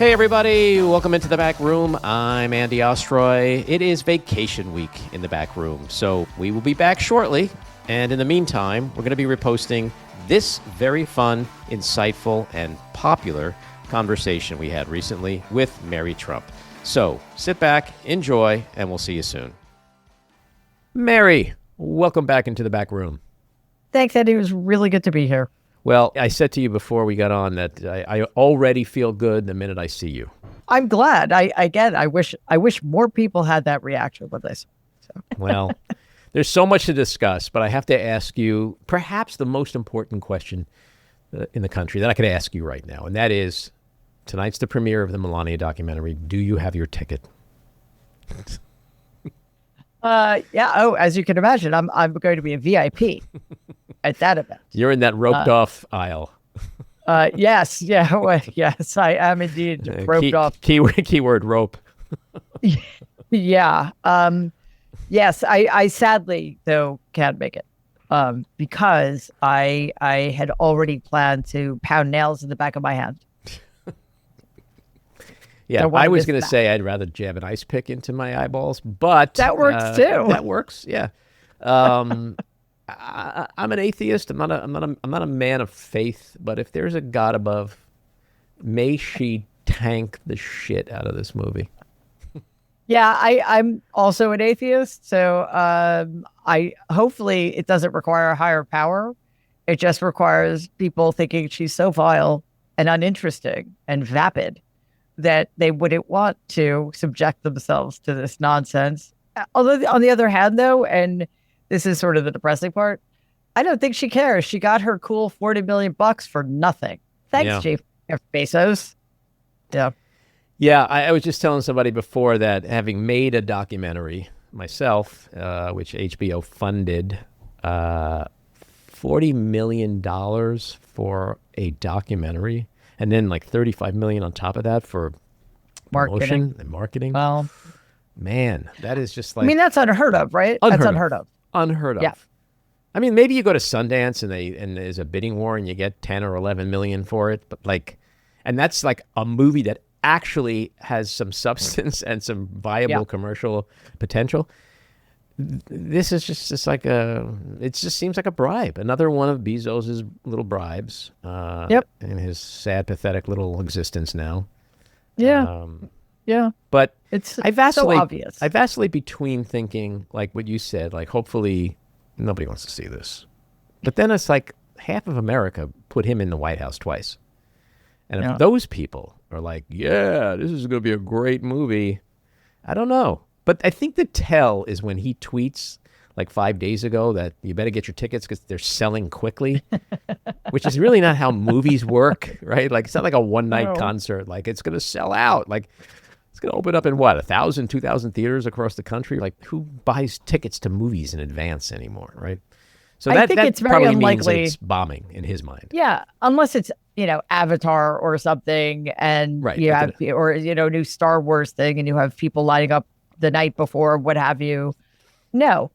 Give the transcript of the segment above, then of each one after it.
Hey everybody, welcome into the back room. I'm Andy Ostroy. It is vacation week in the back room, so we will be back shortly. And in the meantime, we're going to be reposting this very fun, insightful, and popular conversation we had recently with Mary Trump. So sit back, enjoy, and we'll see you soon. Mary, welcome back into the back room. Thanks, Andy. It was really good to be here. Well, I said to you before we got on that I already feel good the minute I see you. I'm glad. I wish more people had that reaction with this. So. Well, there's so much to discuss, but I have to ask you perhaps the most important question in the country that I could ask you right now, and that is, tonight's the premiere of the Melania documentary. Do you have your ticket? Yeah. Oh, as you can imagine, I'm going to be a VIP at that event. You're in that roped off aisle. Yes. Yeah. Well, yes, I am indeed roped off. Keyword rope. Yeah. Yes. I sadly though can't make it because I had already planned to pound nails in the back of my hand. Yeah, I was going to say I'd rather jab an ice pick into my eyeballs, but that works too. That works, yeah. I'm an atheist. I'm not a man of faith. But if there's a God above, may she tank the shit out of this movie. Yeah, I'm also an atheist, so I hopefully it doesn't require a higher power. It just requires people thinking she's so vile and uninteresting and vapid that they wouldn't want to subject themselves to this nonsense. Although, on the other hand, though, and this is sort of the depressing part, I don't think she cares. She got her cool $40 million for nothing. Thanks, Jeff Bezos. Yeah. Yeah, I was just telling somebody before that having made a documentary myself, which HBO funded, $40 million for a documentary. And then like $35 million on top of that for promotion and marketing. Well, man, that is just like... I mean, that's unheard of, right? That's unheard of. Unheard of. Yeah. I mean, maybe you go to Sundance and there's a bidding war and you get 10 or 11 million for it. But like, and that's like a movie that actually has some substance and some viable commercial potential. This is just like it just seems like a bribe. Another one of Bezos's little bribes. In his sad, pathetic little existence now. Yeah. But I vacillate, so obvious. I vacillate between thinking, like what you said, like hopefully nobody wants to see this. But then it's like half of America put him in the White House twice. And if those people are like, yeah, this is going to be a great movie, I don't know. But I think the tell is when he tweets like 5 days ago that you better get your tickets because they're selling quickly, which is really not how movies work, right? Like it's not like a one-night concert. Like it's going to sell out. Like it's going to open up in what, 1,000, 2,000 theaters across the country? Like who buys tickets to movies in advance anymore, right? So I think it's very unlikely. Means it's bombing in his mind. Yeah, unless it's Avatar or something, and you have or new Star Wars thing, and you have people lining up the night before, what have you. No,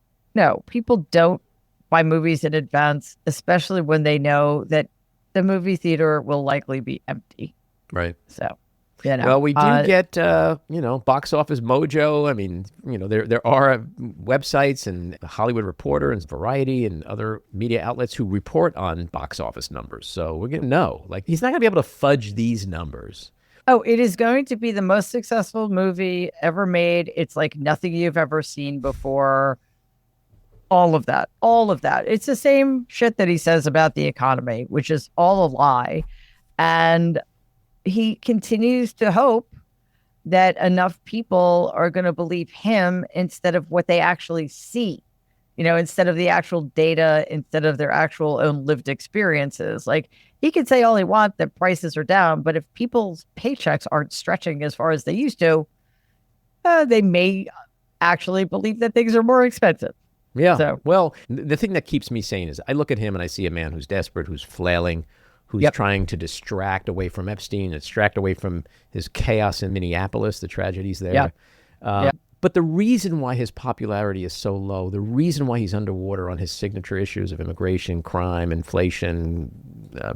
people don't buy movies in advance, especially when they know that the movie theater will likely be empty. Right. So, well, we do get, Box Office Mojo. I mean, there are websites and Hollywood Reporter and Variety and other media outlets who report on box office numbers. So we're going to know, like, he's not going to be able to fudge these numbers. Oh, it is going to be the most successful movie ever made. It's like nothing you've ever seen before. All of that. It's the same shit that he says about the economy, which is all a lie. And he continues to hope that enough people are going to believe him instead of what they actually see, instead of the actual data, instead of their actual own lived experiences. Like, he can say all he wants that prices are down, but if people's paychecks aren't stretching as far as they used to, they may actually believe that things are more expensive. Yeah. So, well, the thing that keeps me sane is I look at him and I see a man who's desperate, who's flailing, who's trying to distract away from Epstein, distract away from his chaos in Minneapolis, the tragedies there. But the reason why his popularity is so low, the reason why he's underwater on his signature issues of immigration, crime, inflation,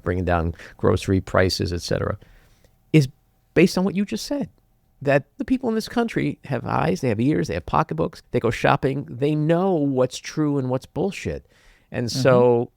bringing down grocery prices, et cetera, is based on what you just said, that the people in this country have eyes, they have ears, they have pocketbooks, they go shopping, they know what's true and what's bullshit. And so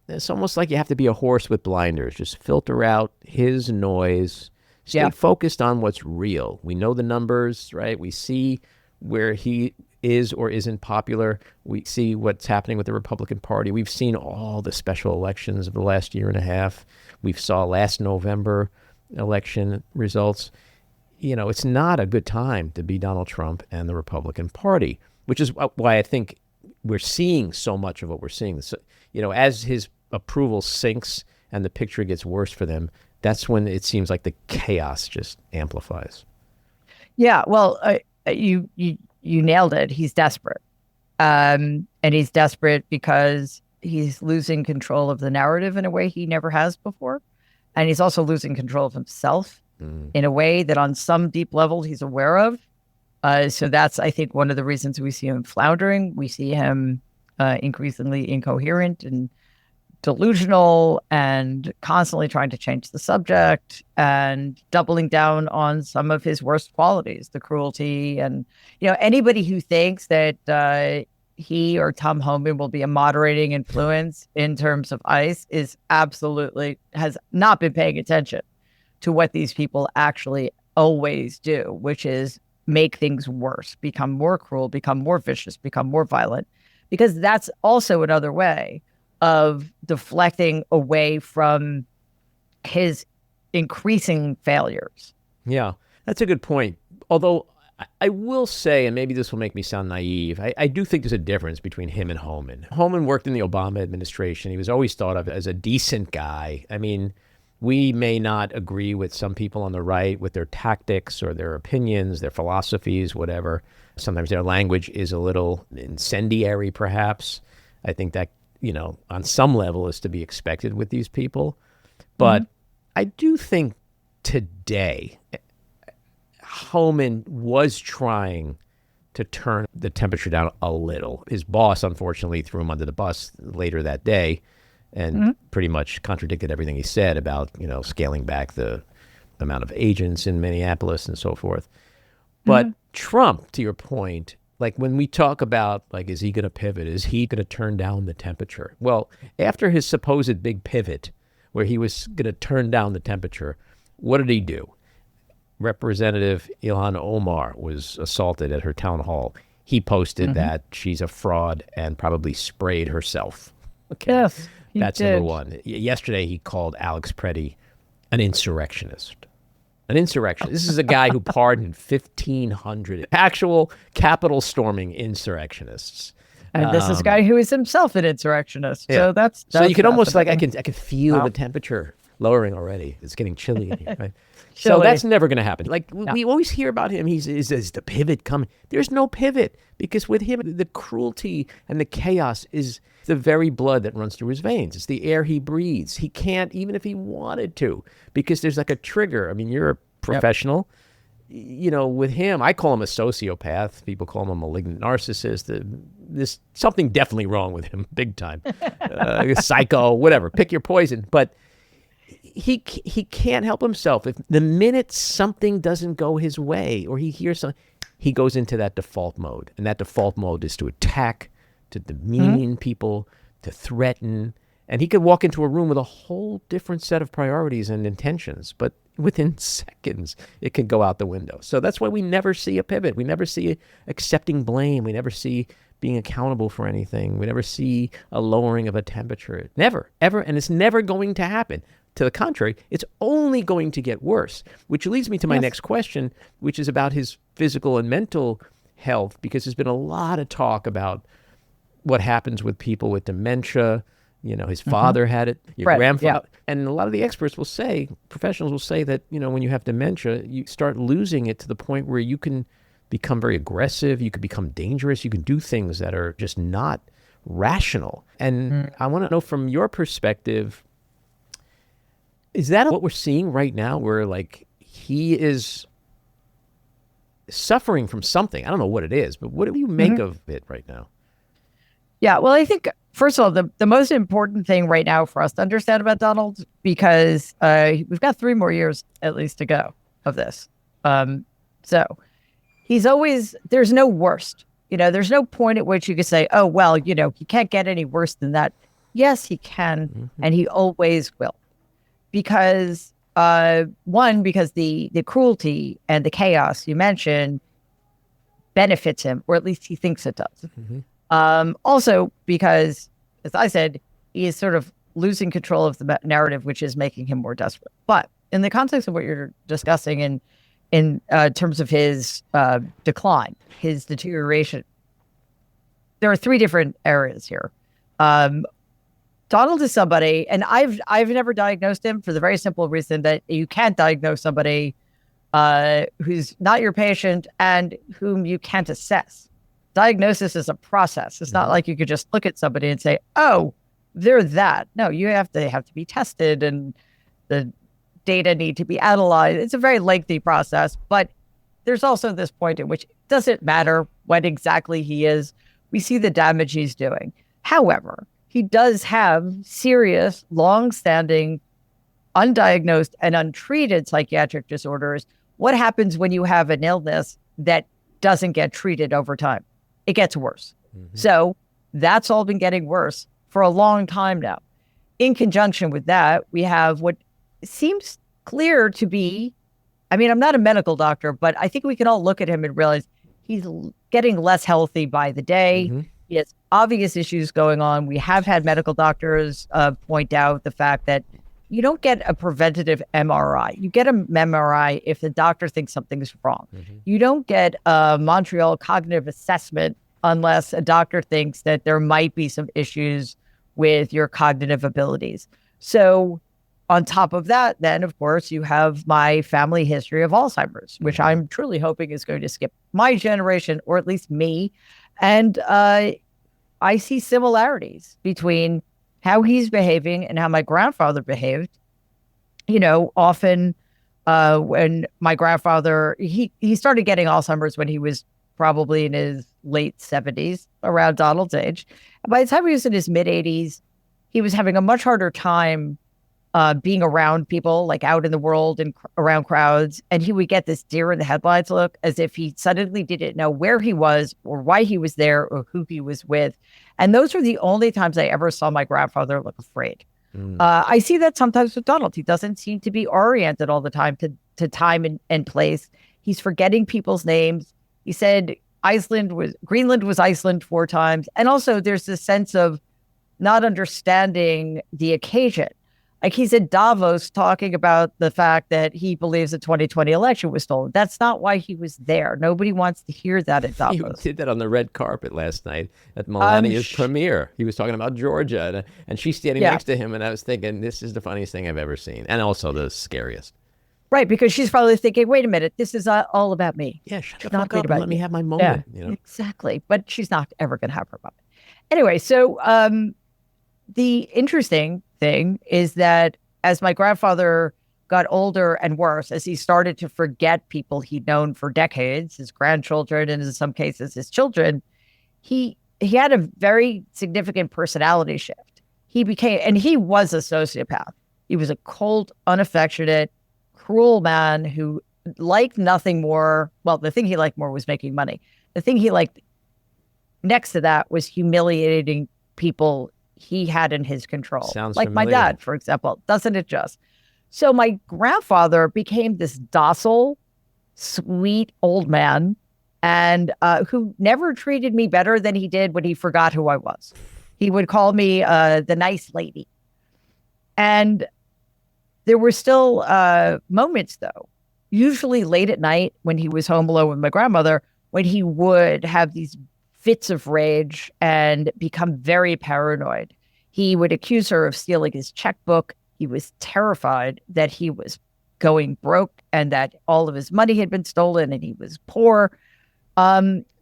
it's almost like you have to be a horse with blinders, just filter out his noise, stay focused on what's real. We know the numbers, right? We see where he is or isn't popular. We see what's happening with the Republican Party. We've seen all the special elections of the last year and a half. We saw last November election results. You know, it's not a good time to be Donald Trump and the Republican Party, which is why I think we're seeing so much of what we're seeing. So, you know, as his approval sinks and the picture gets worse for them, that's when it seems like the chaos just amplifies. Yeah, well, you nailed it. He's desperate. And he's desperate because he's losing control of the narrative in a way he never has before. And he's also losing control of himself in a way that on some deep level he's aware of. So that's, I think, one of the reasons we see him floundering. We see him increasingly incoherent and delusional and constantly trying to change the subject and doubling down on some of his worst qualities, the cruelty. And, you know, anybody who thinks that he or Tom Homan will be a moderating influence in terms of ICE has not been paying attention to what these people actually always do, which is make things worse, become more cruel, become more vicious, become more violent, because that's also another way of deflecting away from his increasing failures. Yeah, that's a good point. Although I will say, and maybe this will make me sound naive, I do think there's a difference between him and Homan. Homan worked in the Obama administration. He was always thought of as a decent guy. I mean, we may not agree with some people on the right with their tactics or their opinions, their philosophies, whatever. Sometimes their language is a little incendiary, perhaps. I think that, you know, on some level is to be expected with these people. But I do think today, Homan was trying to turn the temperature down a little. His boss, unfortunately, threw him under the bus later that day and pretty much contradicted everything he said about, you know, scaling back the amount of agents in Minneapolis and so forth. But Trump, to your point, like when we talk about, like, is he going to pivot? Is he going to turn down the temperature? Well, after his supposed big pivot where he was going to turn down the temperature, what did he do? Representative Ilhan Omar was assaulted at her town hall. He posted that she's a fraud and probably sprayed herself. Okay. Yes, that's number one. Yesterday, he called Alex Preddy an insurrectionist. An insurrectionist. This is a guy who pardoned 1,500 actual Capitol storming insurrectionists. And this is a guy who is himself an insurrectionist. Yeah. So that's so you can almost like I can feel the temperature lowering already. It's getting chilly in here, right? So that's never going to happen. Like we always hear about him. Is the pivot coming? There's no pivot because with him, the cruelty and the chaos is the very blood that runs through his veins. It's the air he breathes. He can't, even if he wanted to, because there's like a trigger. I mean, you're a professional. You know, with him, I call him a sociopath. People call him a malignant narcissist. There's something definitely wrong with him, big time. Psycho, whatever. Pick your poison. But he can't help himself. If the minute something doesn't go his way or he hears something, he goes into that default mode. And that default mode is to attack, to demean people, to threaten. And he could walk into a room with a whole different set of priorities and intentions. But within seconds, it can go out the window. So that's why we never see a pivot. We never see accepting blame. We never see being accountable for anything. We never see a lowering of a temperature. Never, ever. And it's never going to happen. To the contrary, it's only going to get worse, which leads me to my next question, which is about his physical and mental health, because there's been a lot of talk about what happens with people with dementia. You know, his father had it, your grandfather. Yeah. And a lot of the experts will say, professionals will say that, you know, when you have dementia, you start losing it to the point where you can become very aggressive. You can become dangerous. You can do things that are just not rational. And I want to know from your perspective, is that what we're seeing right now where like he is suffering from something? I don't know what it is, but what do you make of it right now? Yeah, well, I think, first of all, the most important thing right now for us to understand about Donald, because we've got 3 more years at least to go. of this. So he's always, there's no worst. There's no point at which you could say, oh, well, he can't get any worse than that. Yes, he can, and he always will. Because, because the cruelty and the chaos you mentioned benefits him, or at least he thinks it does. Also, because, as I said, he is sort of losing control of the narrative, which is making him more desperate. But in the context of what you're discussing in terms of his decline, his deterioration, there are three different areas here. Donald is somebody, and I've never diagnosed him for the very simple reason that you can't diagnose somebody who's not your patient and whom you can't assess. Diagnosis is a process. It's not like you could just look at somebody and say, oh, they're that. No, they have to be tested and the data need to be analyzed. It's a very lengthy process, but there's also this point at which it doesn't matter what exactly he is. We see the damage he's doing. However, he does have serious, long-standing, undiagnosed and untreated psychiatric disorders. What happens when you have an illness that doesn't get treated over time? It gets worse. So that's all been getting worse for a long time now. In conjunction with that, we have what seems clear to be, I'm not a medical doctor, but I think we can all look at him and realize he's getting less healthy by the day. He has obvious issues going on. We have had medical doctors point out the fact that you don't get a preventative MRI. You get a MRI if the doctor thinks something is wrong. You don't get a Montreal cognitive assessment unless a doctor thinks that there might be some issues with your cognitive abilities. So on top of that, then, of course, you have my family history of Alzheimer's, which I'm truly hoping is going to skip my generation, or at least me. And I see similarities between how he's behaving and how my grandfather behaved. Often when my grandfather, he started getting Alzheimer's when he was probably in his late 70s, around Donald's age. And by the time he was in his mid 80s, he was having a much harder time being around people, like out in the world and around crowds. And he would get this deer in the headlights look, as if he suddenly didn't know where he was or why he was there or who he was with. And those are the only times I ever saw my grandfather look afraid. I see that sometimes with Donald. He doesn't seem to be oriented all the time to time and place. He's forgetting people's names. He said Greenland was Iceland 4 times. And also there's this sense of not understanding the occasion. Like, he's at Davos talking about the fact that he believes the 2020 election was stolen. That's not why he was there. Nobody wants to hear that at Davos. He did that on the red carpet last night at Melania's premiere. He was talking about Georgia, and she's standing next to him, and I was thinking, this is the funniest thing I've ever seen, and also the scariest. Right, because she's probably thinking, wait a minute, this is all about me. Yeah, shut the fuck up and let me have my moment. Yeah, exactly. But she's not ever going to have her moment. Anyway, so the interesting thing is that as my grandfather got older and worse, as he started to forget people he'd known for decades, his grandchildren, and in some cases his children, he had a very significant personality shift. He was a sociopath. He was a cold, unaffectionate, cruel man who liked nothing more. Well, the thing he liked more was making money. The thing he liked next to that was humiliating people he had in his control. Sounds like familiar. My dad, for example. Doesn't it just? So my grandfather became this docile, sweet old man, and who never treated me better than he did when he forgot who I was. He would call me the nice lady. And there were still moments, though, usually late at night when he was home alone with my grandmother, when he would have these fits of rage and become very paranoid. He would accuse her of stealing his checkbook. He was terrified that he was going broke and that all of his money had been stolen and he was poor.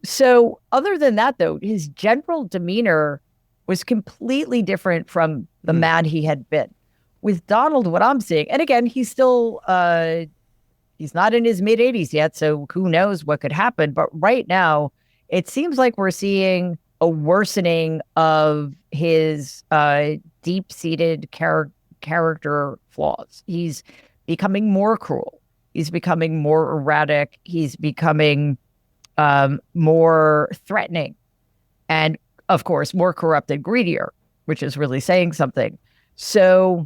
So other than that, though, his general demeanor was completely different from the man he had been. With Donald, what I'm seeing, and again, he's still, he's not in his mid 80s yet, so who knows what could happen. But right now, it seems like we're seeing a worsening of his deep-seated character flaws. He's becoming more cruel. He's becoming more erratic. He's becoming more threatening. And of course, more corrupt and greedier, which is really saying something. So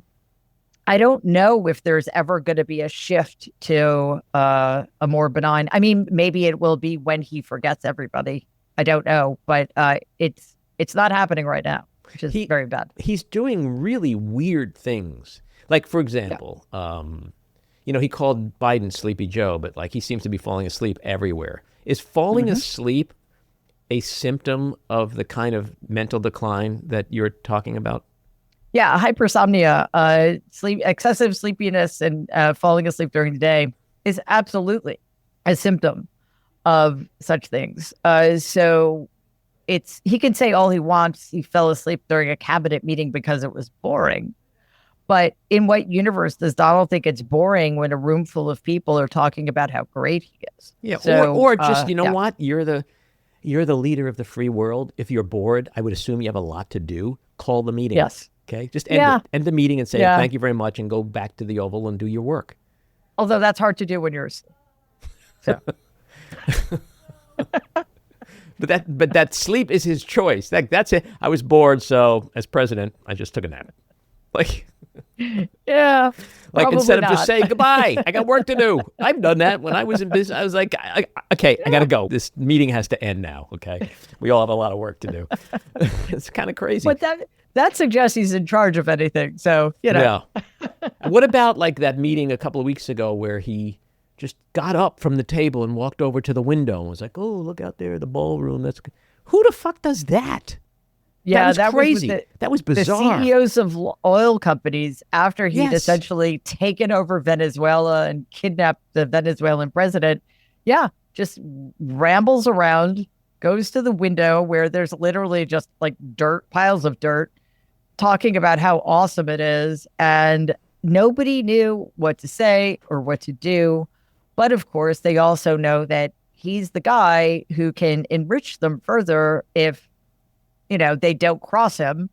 I don't know if there's ever going to be a shift to a more benign. I mean, maybe it will be when he forgets everybody. I don't know, but it's not happening right now, which is very bad. He's doing really weird things. Like, for example, he called Biden Sleepy Joe, but like he seems to be falling asleep everywhere. Is falling asleep a symptom of the kind of mental decline that you're talking about? Yeah, hypersomnia, excessive sleepiness, and falling asleep during the day is absolutely a symptom of such things. So he can say all he wants. He fell asleep during a cabinet meeting because it was boring. But in what universe does Donald think it's boring when a room full of people are talking about how great he is? Yeah, so, or just what? You're the leader of the free world. If you're bored, I would assume you have a lot to do. Call the meeting. Yes. Okay, just end the meeting and say thank you very much and go back to the Oval and do your work. Although that's hard to do when you're asleep. So. But that sleep is his choice. That's it. I was bored, so as president, I just took a nap. Like, yeah. Like instead of just saying goodbye, I got work to do. I've done that when I was in business. I was like, okay, I got to go. This meeting has to end now. Okay, we all have a lot of work to do. It's kind of crazy. But that suggests he's in charge of anything. So Yeah. What about like that meeting a couple of weeks ago where he just got up from the table and walked over to the window and was like, "Oh, look out there, the ballroom. That's who the fuck does that?" Yeah, that was crazy. That was bizarre. The CEOs of oil companies, after he'd essentially taken over Venezuela and kidnapped the Venezuelan president, just rambles around, goes to the window where there's literally just like piles of dirt, talking about how awesome it is. And nobody knew what to say or what to do. But of course, they also know that he's the guy who can enrich them further if they don't cross him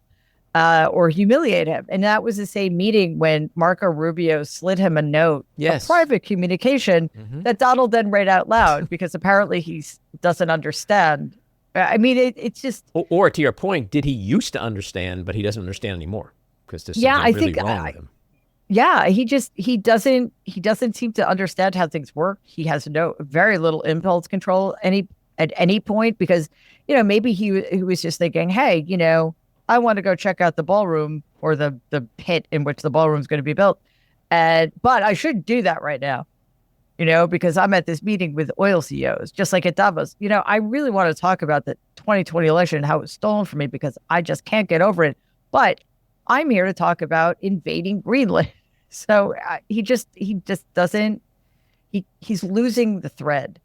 or humiliate him. And that was the same meeting when Marco Rubio slid him a note, a private communication that Donald then read out loud because apparently he doesn't understand. I mean, it's just... Or to your point, did he used to understand, but he doesn't understand anymore because there's something really wrong with him? Yeah, he doesn't seem to understand how things work. He has very little impulse control at any point because, maybe he was just thinking, hey, I want to go check out the ballroom or the pit in which the ballroom is going to be built. But I should do that right now, because I'm at this meeting with oil CEOs, just like at Davos. I really want to talk about the 2020 election and how it was stolen from me because I just can't get over it. But I'm here to talk about invading Greenland. So he just doesn't, he's losing the thread.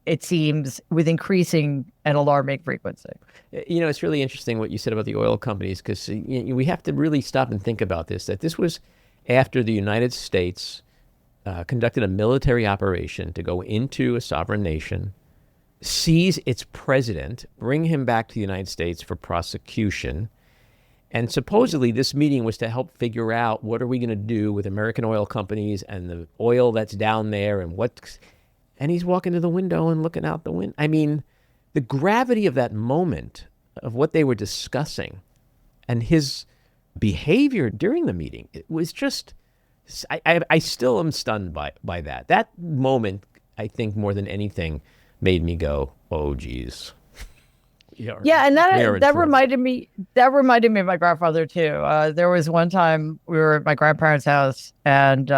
It seems, with increasing and alarming frequency. It's really interesting what you said about the oil companies because we have to really stop and think about this, that this was after the United States conducted a military operation to go into a sovereign nation, seize its president, bring him back to the United States for prosecution. And supposedly this meeting was to help figure out what are we going to do with American oil companies and the oil that's down there and he's walking to the window and looking out the window. I mean, the gravity of that moment of what they were discussing and his behavior during the meeting, it was just, I still am stunned by that. That moment, I think more than anything, made me go, oh, geez. Yeah, and that reminded me of my grandfather too. There was one time we were at my grandparents' house and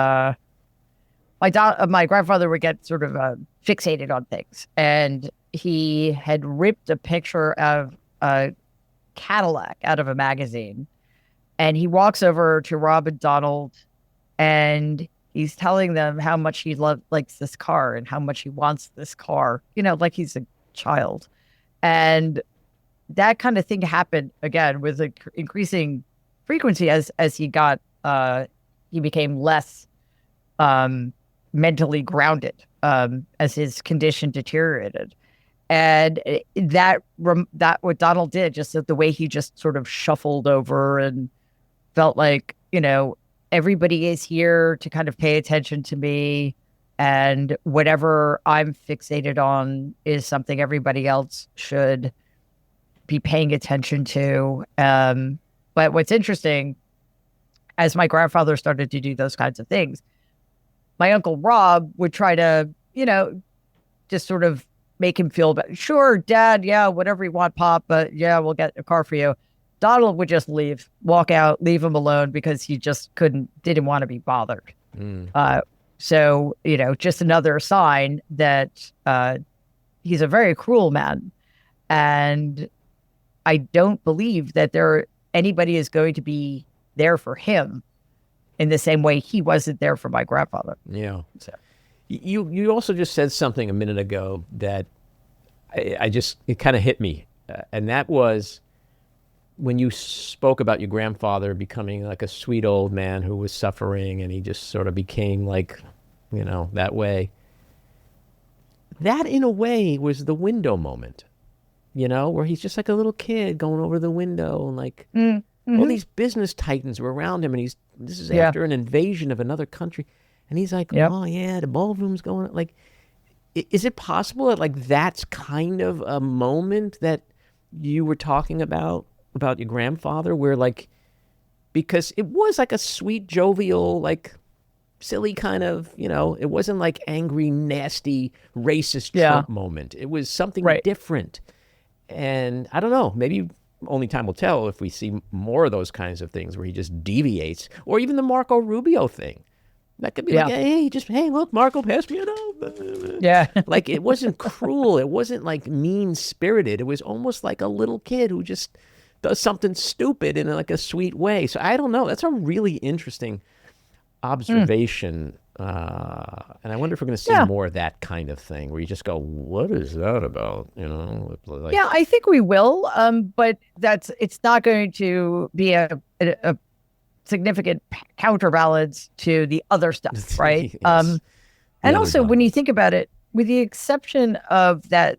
my grandfather would get sort of fixated on things, and he had ripped a picture of a Cadillac out of a magazine, and he walks over to Rob and Donald, and he's telling them how much he likes this car and how much he wants this car, like he's a child. And that kind of thing happened again with increasing frequency as he became less mentally grounded as his condition deteriorated. And that what Donald did, just the way he just sort of shuffled over and felt like, everybody is here to kind of pay attention to me, and whatever I'm fixated on is something everybody else should be paying attention to. But what's interesting, as my grandfather started to do those kinds of things, my Uncle Rob would try to, just sort of make him feel better. Sure, Dad, yeah, whatever you want, Pop, but yeah, we'll get a car for you. Donald would just walk out, leave him alone because he just didn't want to be bothered. So, just another sign that he's a very cruel man. And I don't believe that anybody is going to be there for him in the same way he wasn't there for my grandfather. Yeah. So. You also just said something a minute ago that it kind of hit me. And that was when you spoke about your grandfather becoming like a sweet old man who was suffering, and he just sort of became like, that way. That in a way was the window moment, where he's just like a little kid going over the window, and like all these business titans were around him, and this is after an invasion of another country. And he's like, oh yeah, the ballroom's going. Like, is it possible that like that's kind of a moment that you were talking about your grandfather, where like, because it was like a sweet, jovial, like silly kind of, it wasn't like angry, nasty, racist Trump moment. It was something different. And I don't know, maybe only time will tell if we see more of those kinds of things where he just deviates, or even the Marco Rubio thing. That could be like, hey, look, Marco, pass me a note. Yeah. Like, it wasn't cruel. It wasn't like mean-spirited. It was almost like a little kid who just does something stupid in like a sweet way. So I don't know. That's a really interesting observation. And I wonder if we're going to see more of that kind of thing, where you just go, what is that about? Like, yeah, I think we will. But it's not going to be a significant counterbalance to the other stuff, right? Yes. And also, when you think about it, with the exception of that,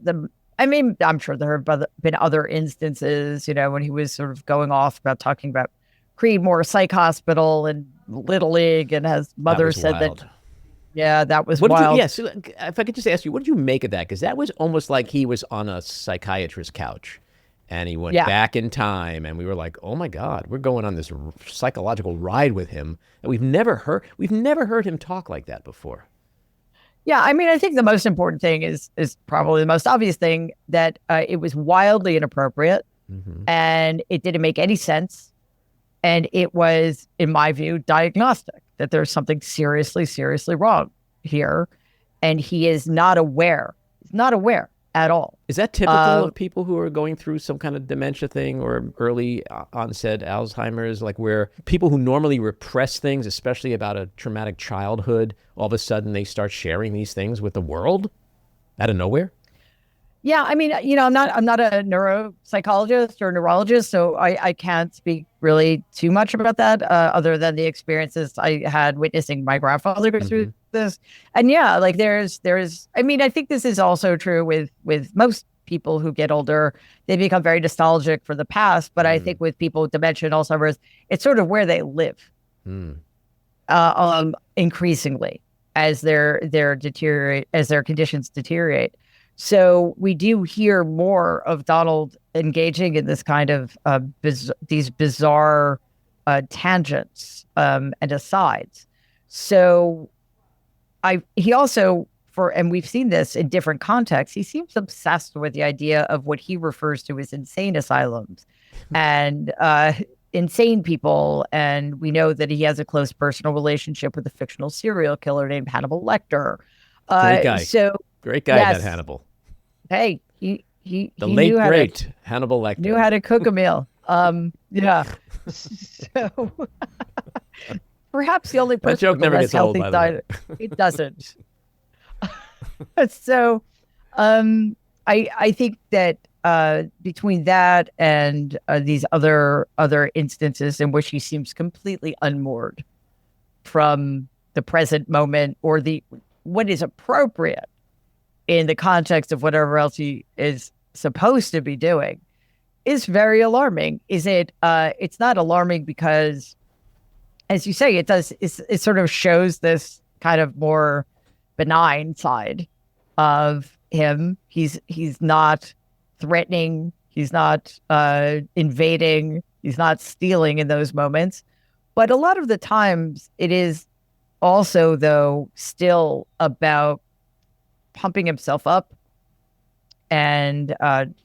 I'm sure there have been other instances, when he was sort of going off about talking about Creedmoor Psych Hospital and Little League, and his mother said wild. that. Yeah, that was wild. So if I could just ask you, what did you make of that? Because that was almost like he was on a psychiatrist's couch. And he went back in time, and we were like, "Oh my God, we're going on this psychological ride with him that we've never heard. We've never heard him talk like that before." Yeah, I think the most important thing is probably the most obvious thing, that it was wildly inappropriate, and it didn't make any sense, and it was, in my view, diagnostic that there's something seriously, seriously wrong here, and he is not aware. He's not aware at all. Is that typical of people who are going through some kind of dementia thing or early onset Alzheimer's, like where people who normally repress things, especially about a traumatic childhood, all of a sudden they start sharing these things with the world out of nowhere? Yeah, I'm not a neuropsychologist or neurologist, so I can't speak really too much about that, other than the experiences I had witnessing my grandfather go through this. And yeah, like there's, I think this is also true with most people who get older. They become very nostalgic for the past, but I think with people with dementia and Alzheimer's, it's sort of where they live, increasingly as their conditions deteriorate. So we do hear more of Donald engaging in this kind of these bizarre tangents and asides. So he also, and we've seen this in different contexts, he seems obsessed with the idea of what he refers to as insane asylums and insane people. And we know that he has a close personal relationship with a fictional serial killer named Hannibal Lecter. Great guy. Great guy, yes. that Hannibal. Hey, the late great Hannibal Lecter knew how to cook a meal. Yeah. So perhaps the only person that joke with never a less gets old, healthy by the diet. It doesn't. So, I think that between that and these other instances in which he seems completely unmoored from the present moment or what is appropriate in the context of whatever else he is supposed to be doing, is very alarming. It's not alarming because as you say, it sort of shows this kind of more benign side of him. He's not threatening. He's not invading. He's not stealing in those moments. But a lot of the times it is also, though, still about pumping himself up. And,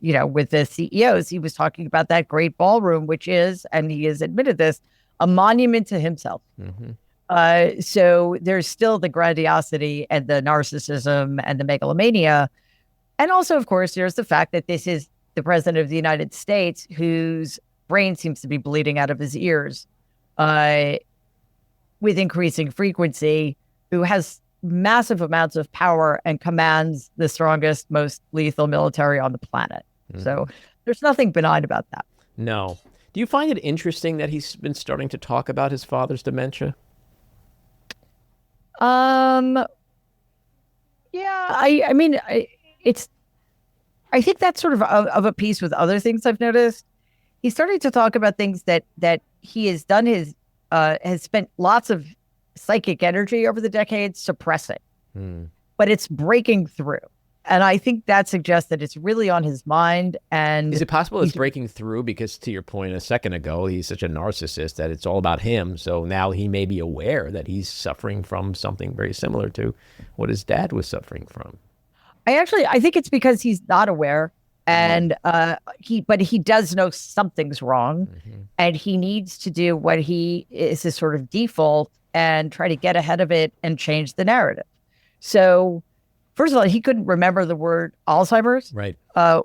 with the CEOs, he was talking about that great ballroom, which is, and he has admitted this, a monument to himself. Mm-hmm. So there's still the grandiosity and the narcissism and the megalomania. And also, of course, there's the fact that this is the president of the United States whose brain seems to be bleeding out of his ears with increasing frequency, who has massive amounts of power and commands the strongest, most lethal military on the planet. Mm-hmm. So there's nothing benign about that. No. Do you find it interesting that he's been starting to talk about his father's dementia? Yeah, I mean, I think that's sort of a piece with other things I've noticed. He's starting to talk about things that he has done has spent lots of psychic energy over the decades suppressing, but it's breaking through. And I think that suggests that it's really on his mind. And is it possible it's breaking through because, to your point a second ago, he's such a narcissist that it's all about him. So now he may be aware that he's suffering from something very similar to what his dad was suffering from. I think it's because he's not aware, and but he does know something's wrong, and he needs to do what he is his sort of default and try to get ahead of it and change the narrative. So, first of all, he couldn't remember the word Alzheimer's, right?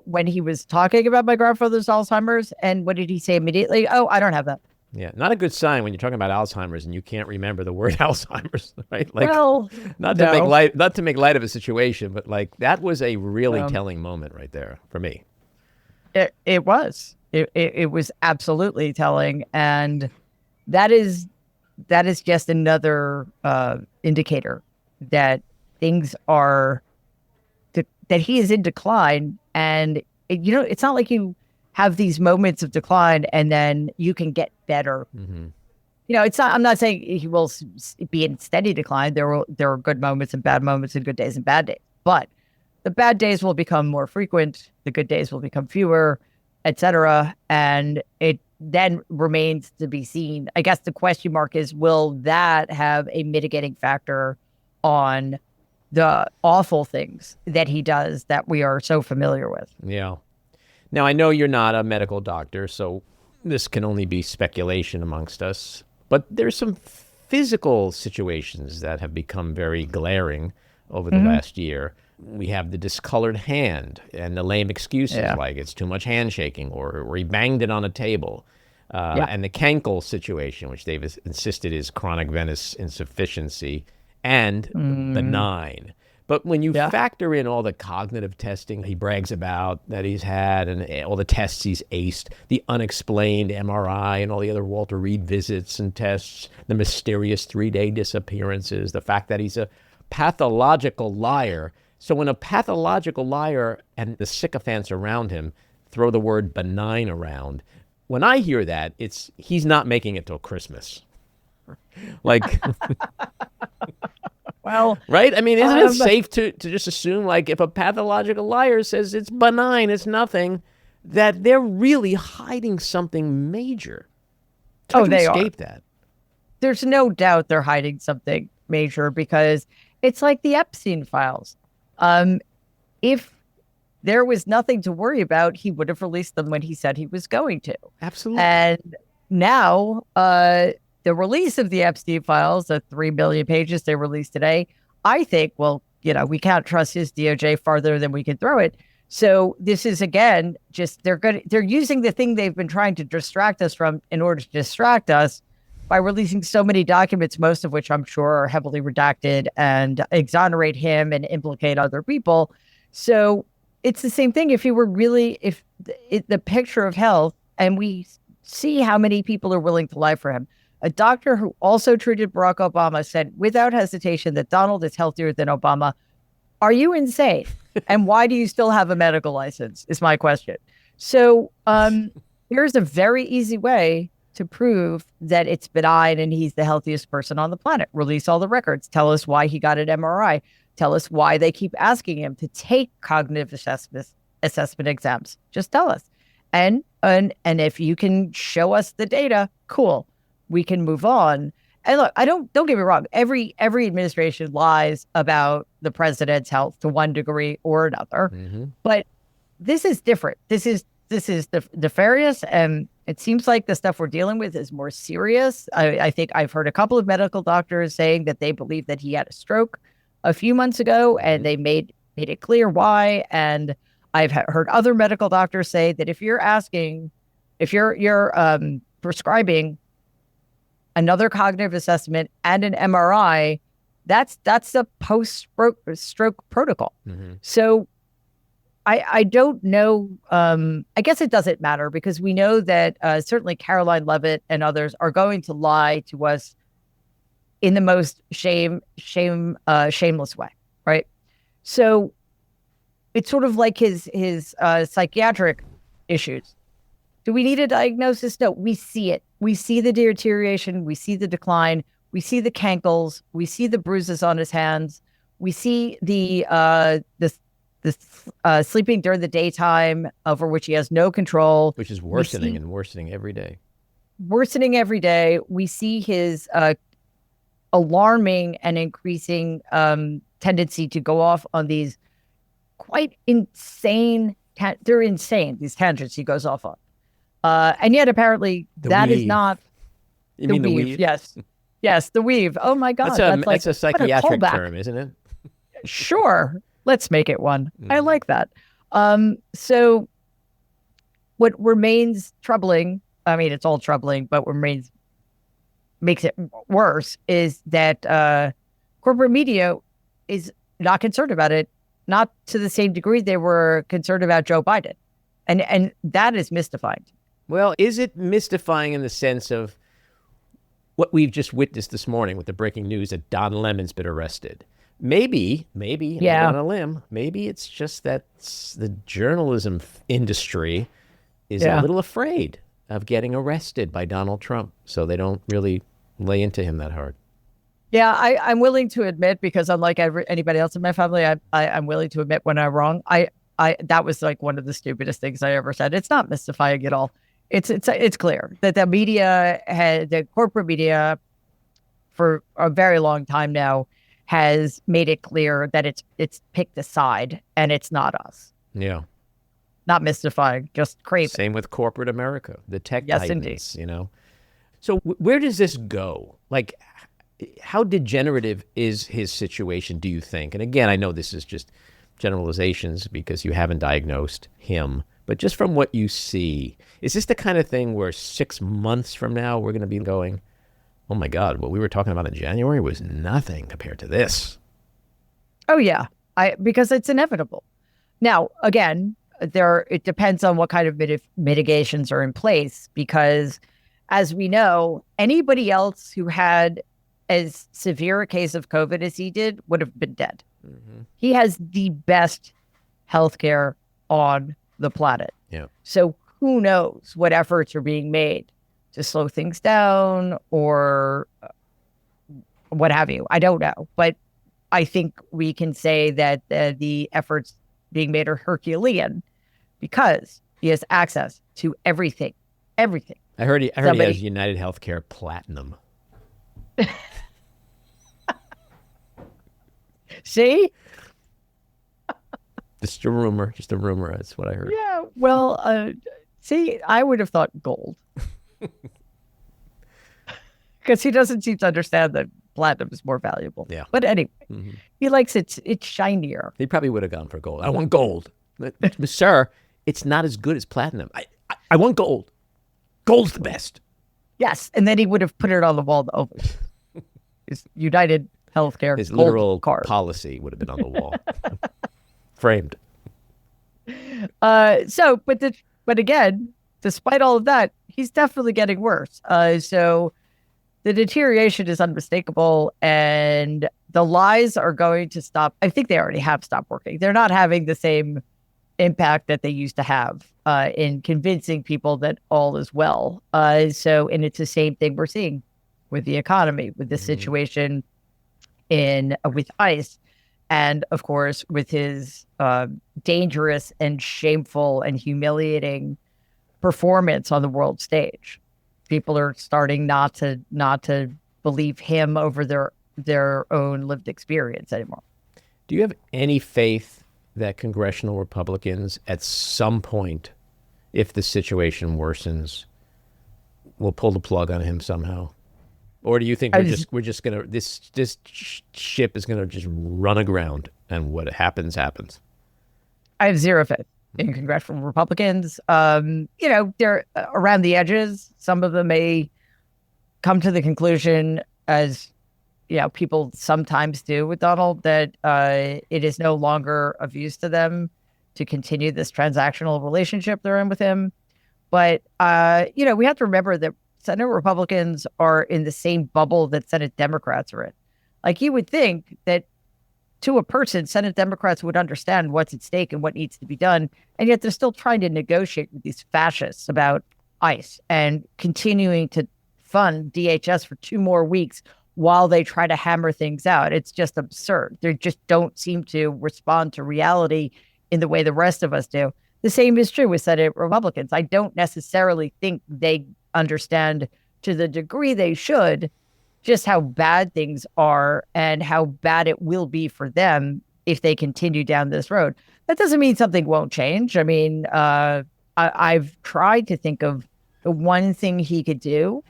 When he was talking about my grandfather's Alzheimer's, and what did he say immediately? Oh, I don't have that. Yeah, not a good sign when you're talking about Alzheimer's and you can't remember the word Alzheimer's, right? Like, well, not to make light of a situation, but like that was a really telling moment right there for me. It was. It was absolutely telling, and that is just another indicator that things are that he is in decline, and it's not like you have these moments of decline and then you can get better. Mm-hmm. It's not. I'm not saying he will be in steady decline. There are good moments and bad moments, and good days and bad days. But the bad days will become more frequent. The good days will become fewer, etc. And it then remains to be seen. I guess the question mark is, will that have a mitigating factor on the awful things that he does that we are so familiar with? Yeah. Now, I know you're not a medical doctor, so this can only be speculation amongst us, but there's some physical situations that have become very glaring over the last year. We have the discolored hand and the lame excuses like it's too much handshaking or he banged it on a table. And the Kenkel situation, which they've insisted is chronic venous insufficiency and benign. But when you factor in all the cognitive testing he brags about that he's had and all the tests he's aced, the unexplained MRI and all the other Walter Reed visits and tests, the mysterious 3-day disappearances, the fact that he's a pathological liar. So when a pathological liar and the sycophants around him throw the word benign around, when I hear that, he's not making it till Christmas. Like... Well, right? I mean, isn't it safe to just assume, like, if a pathological liar says it's benign, it's nothing, that they're really hiding something major? They escape are. That. There's no doubt they're hiding something major because it's like the Epstein files. If there was nothing to worry about, he would have released them when he said he was going to. Absolutely. And now, the release of the Epstein files, the 3 million pages they released today, I think, we can't trust his DOJ farther than we can throw it. So this is, again, just they're using the thing they've been trying to distract us from in order to distract us by releasing so many documents, most of which I'm sure are heavily redacted and exonerate him and implicate other people. So it's the same thing. If the picture of health, and we see how many people are willing to lie for him. A doctor who also treated Barack Obama said without hesitation that Donald is healthier than Obama. Are you insane? And why do you still have a medical license is my question. So here's a very easy way to prove that it's benign and he's the healthiest person on the planet. Release all the records. Tell us why he got an MRI. Tell us why they keep asking him to take cognitive assessment exams. Just tell us. And if you can show us the data, cool. We can move on. And look, don't get me wrong. Every administration lies about the president's health to one degree or another. Mm-hmm. But this is different. This is nefarious, and it seems like the stuff we're dealing with is more serious. I think I've heard a couple of medical doctors saying that they believe that he had a stroke a few months ago, and they made it clear why. And I've heard other medical doctors say that if you're prescribing another cognitive assessment and an MRI, that's a post-stroke protocol. Mm-hmm. So I don't know. I guess it doesn't matter because we know that certainly Caroline Leavitt and others are going to lie to us in the most shameless way, right? So it's sort of like his psychiatric issues. Do we need a diagnosis? No, we see it. We see the deterioration. We see the decline. We see the cankles. We see the bruises on his hands. We see the sleeping during the daytime over which he has no control. Which is worsening and worsening every day. Worsening every day. We see his alarming and increasing tendency to go off on these quite insane, they're insane, these tangents he goes off on. And yet apparently that is not the weave. Yes. Yes, the weave. Oh my God. That's a psychiatric term, isn't it? Sure. Let's make it one. I like that. So what remains troubling, I mean, it's all troubling, but what makes it worse is that corporate media is not concerned about it, not to the same degree they were concerned about Joe Biden. And that is mystifying. Well, is it mystifying in the sense of what we've just witnessed this morning with the breaking news that Don Lemon's been arrested? Maybe, yeah. On a limb, maybe it's just that the journalism industry is a little afraid of getting arrested by Donald Trump, so they don't really lay into him that hard. Yeah, I'm willing to admit, because unlike anybody else in my family, I'm willing to admit when I'm wrong. That was like one of the stupidest things I ever said. It's not mystifying at all. It's clear that the corporate media for a very long time now has made it clear that it's picked a side and it's not us. Yeah. Not mystifying, just crazy. Same with corporate America, the tech titans, indeed. So where does this go? Like, how degenerative is his situation, do you think? And again, I know this is just generalizations because you haven't diagnosed him, but just from what you see, is this the kind of thing where 6 months from now we're going to be going, oh my God, what we were talking about in January was nothing compared to this? Oh yeah, because it's inevitable. Now, again, it depends on what kind of mitigations are in place, because as we know, anybody else who had as severe a case of COVID as he did would have been dead. Mm-hmm. He has the best healthcare on the planet. Yeah. So who knows what efforts are being made to slow things down or what have you. I don't know. But I think we can say that the efforts being made are Herculean because he has access to everything. Everything. I heard he has United Healthcare Platinum. See? Just a rumor. That's what I heard. Yeah. Well, see, I would have thought gold. Because he doesn't seem to understand that platinum is more valuable. Yeah. But anyway, he likes it's shinier. He probably would have gone for gold. I want gold. Sir, it's not as good as platinum. I want gold. Gold's the best. Yes. And then he would have put it on the wall. His United Healthcare His gold literal card. policy would have been on the wall. Framed. But again, despite all of that, he's definitely getting worse. So the deterioration is unmistakable, and the lies are going to stop. I think they already have stopped working. They're not having the same impact that they used to have in convincing people that all is well. And it's the same thing we're seeing with the economy, with the situation with ICE, and of course with his dangerous and shameful and humiliating performance on the world stage. People are starting not to believe him over their own lived experience anymore. Do you have any faith that congressional Republicans at some point, if the situation worsens, will pull the plug on him somehow? Or do you think we're just gonna this ship is gonna just run aground and what happens happens? I have zero faith in congressional Republicans. They're around the edges. Some of them may come to the conclusion, as people sometimes do with Donald, that it is no longer of use to them to continue this transactional relationship they're in with him. But we have to remember that Senate Republicans are in the same bubble that Senate Democrats are in. Like, you would think that to a person, Senate Democrats would understand what's at stake and what needs to be done. And yet they're still trying to negotiate with these fascists about ICE and continuing to fund DHS for 2 more weeks while they try to hammer things out. It's just absurd. They just don't seem to respond to reality in the way the rest of us do. The same is true with Senate Republicans. I don't necessarily think they understand to the degree they should just how bad things are and how bad it will be for them if they continue down this road. That doesn't mean something won't change. I mean, I've tried to think of the one thing he could do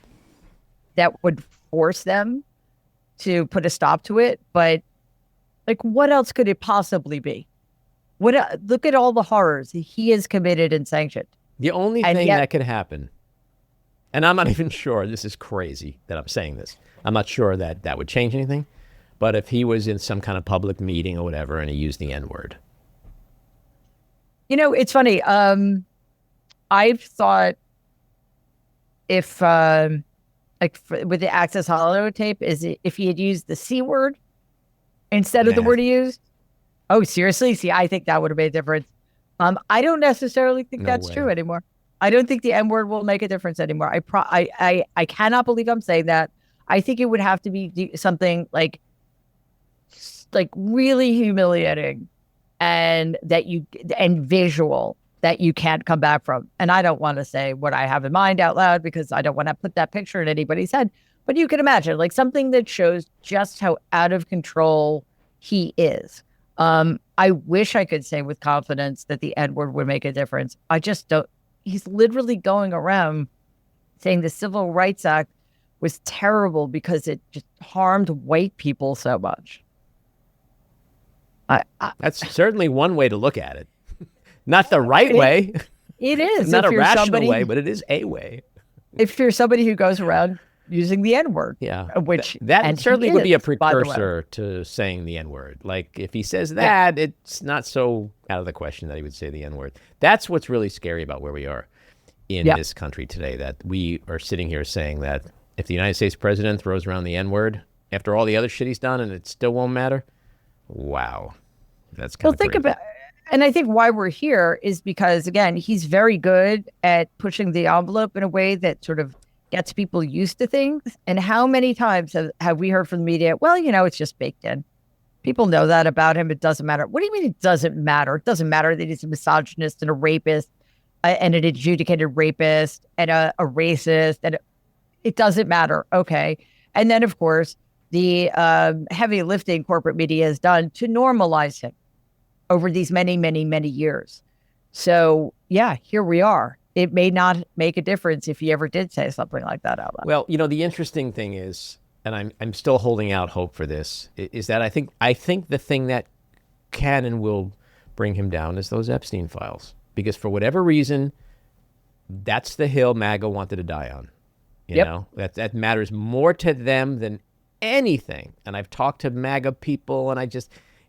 that would force them to put a stop to it. But like, what else could it possibly be? Look at all the horrors he has committed and sanctioned. The only thing that could happen, and I'm not even sure, this is crazy that I'm saying this, I'm not sure that would change anything, but if he was in some kind of public meeting or whatever and he used the N-word. It's funny. I've thought if, with the Access Hollywood tape, if he had used the C word instead of the word he used. Oh, seriously? See, I think that would have made a difference. I don't necessarily think that's true anymore. I don't think the N-word will make a difference anymore. I cannot believe I'm saying that. I think it would have to be something like really humiliating and visual that you can't come back from. And I don't want to say what I have in mind out loud because I don't want to put that picture in anybody's head. But you can imagine something that shows just how out of control he is. I wish I could say with confidence that the N-word would make a difference. I just don't. He's literally going around saying the Civil Rights Act was terrible because it just harmed white people so much. That's certainly one way to look at it. Not the right way. It is. Not a rational way, but it is a way. If you're somebody who goes around using the N-word. Yeah. That certainly would be a precursor to saying the N-word. Like, if he says that, it's not so out of the question that he would say the N-word. That's what's really scary about where we are in this country today, that we are sitting here saying that if the United States president throws around the N-word after all the other shit he's done and it still won't matter, wow. That's kind of think about. And I think why we're here is because, again, he's very good at pushing the envelope in a way that sort of gets people used to things. And how many times have we heard from the media, well, it's just baked in. People know that about him. It doesn't matter. What do you mean it doesn't matter? It doesn't matter that he's a misogynist and a rapist and an adjudicated rapist and a racist. And it doesn't matter. Okay. And then, of course, the heavy lifting corporate media has done to normalize him over these many, many, many years. So, yeah, here we are. It may not make a difference if he ever did say something like that out loud. Well, the interesting thing is, and I'm still holding out hope for this, is that I think the thing that can and will bring him down is those Epstein files. Because for whatever reason, that's the hill MAGA wanted to die on. You know, that matters more to them than anything. And I've talked to MAGA people, and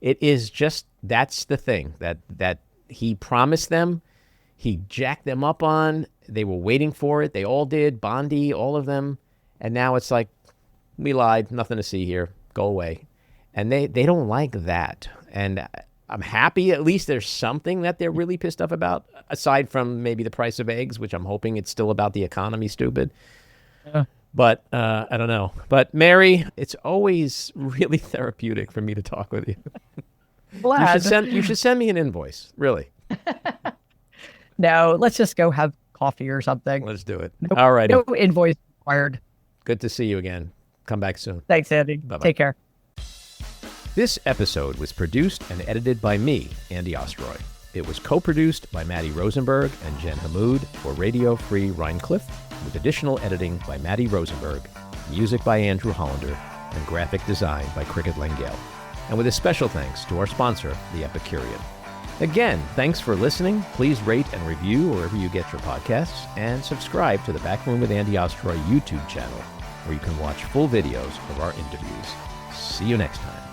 it is just, that's the thing that he promised them. He jacked them up on. They were waiting for it. They all did. Bondi, all of them. And now it's like, we lied. Nothing to see here. Go away. And they don't like that. And I'm happy at least there's something that they're really pissed off about, aside from maybe the price of eggs, which I'm hoping it's still about the economy, stupid. Yeah. But I don't know. But Mary, it's always really therapeutic for me to talk with you. Glad. You should send me an invoice, really. No, let's just go have coffee or something. Let's do it. Nope, All right. no invoice required. Good to see you again. Come back soon. Thanks, Andy. Bye-bye. Take care. This episode was produced and edited by me, Andy Ostroy. It was co-produced by Maddie Rosenberg and Jen Hammoud for Radio Free Rhinecliff, with additional editing by Maddie Rosenberg, music by Andrew Hollander, and graphic design by Cricket Langell. And with a special thanks to our sponsor, The Epicurean. Again, thanks for listening. Please rate and review wherever you get your podcasts, and subscribe to the Backroom with Andy Ostroy YouTube channel, where you can watch full videos of our interviews. See you next time.